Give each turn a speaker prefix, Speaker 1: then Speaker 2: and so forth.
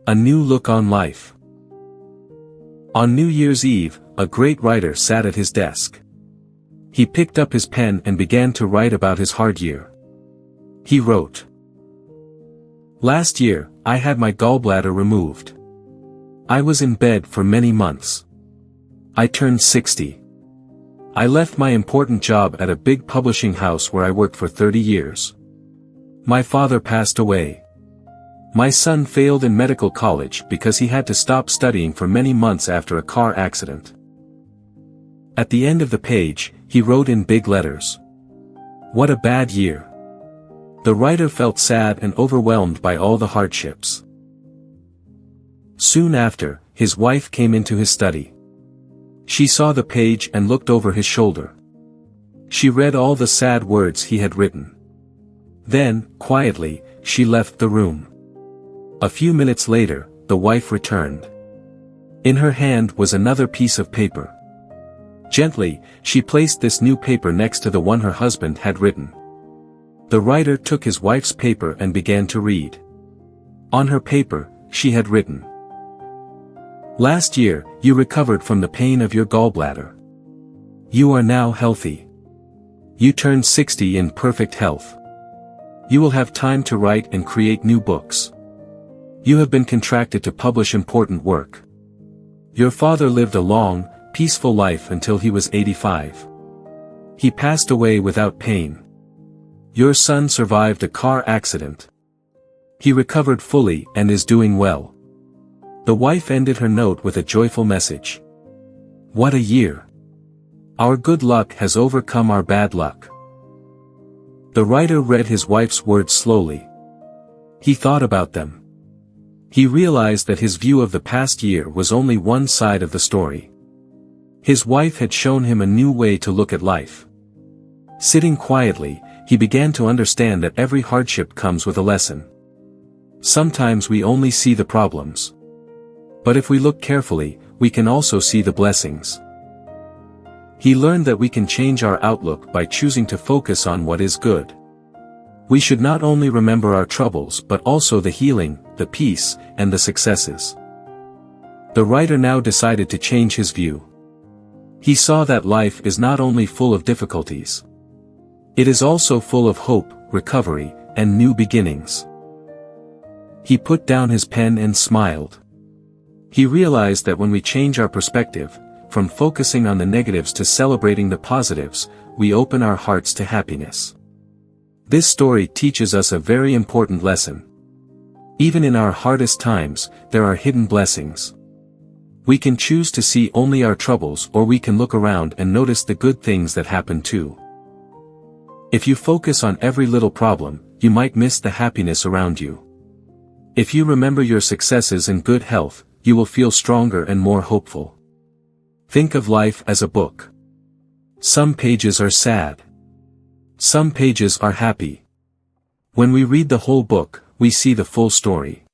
Speaker 1: A new look on life. On New Year's Eve, a great writer sat at his desk. He picked up his pen and began to write about his hard year. He wrote, "Last year, I had my gallbladder removed. I was in bed for many months. I turned 60. I left my important job at a big publishing house where I worked for 30 years. My father passed away. My son failed in medical college because he had to stop studying for many months after a car accident." At the end of the page, he wrote in big letters, "What a bad year." The writer felt sad and overwhelmed by all the hardships. Soon after, his wife came into his study. She saw the page and looked over his shoulder. She read all the sad words he had written. Then, quietly, she left the room. A few minutes later, the wife returned. In her hand was another piece of paper. Gently, she placed this new paper next to the one her husband had written. The writer took his wife's paper and began to read. On her paper, she had written, "Last year, you recovered from the pain of your gallbladder. You are now healthy. You turned 60 in perfect health. You will have time to write and create new books. You have been contracted to publish important work. Your father lived a long, peaceful life until he was 85. He passed away without pain. Your son survived a car accident. He recovered fully and is doing well." The wife ended her note with a joyful message. What a year! Our good luck has overcome our bad luck. The writer read his wife's words slowly. He thought about them. He realized that his view of the past year was only one side of the story. His wife had shown him a new way to look at life. Sitting quietly, he began to understand that every hardship comes with a lesson. Sometimes we only see the problems. But if we look carefully, we can also see the blessings. He learned that we can change our outlook by choosing to focus on what is good. We should not only remember our troubles but also the healing, the peace, and the successes. The writer now decided to change his view. He saw that life is not only full of difficulties. It is also full of hope, recovery, and new beginnings. He put down his pen and smiled. He realized that when we change our perspective, from focusing on the negatives to celebrating the positives, we open our hearts to happiness. This story teaches us a very important lesson. Even in our hardest times, there are hidden blessings. We can choose to see only our troubles, or we can look around and notice the good things that happen too. If you focus on every little problem, you might miss the happiness around you. If you remember your successes and good health, you will feel stronger and more hopeful. Think of life as a book. Some pages are sad. Some pages are happy. When we read the whole book, we see the full story.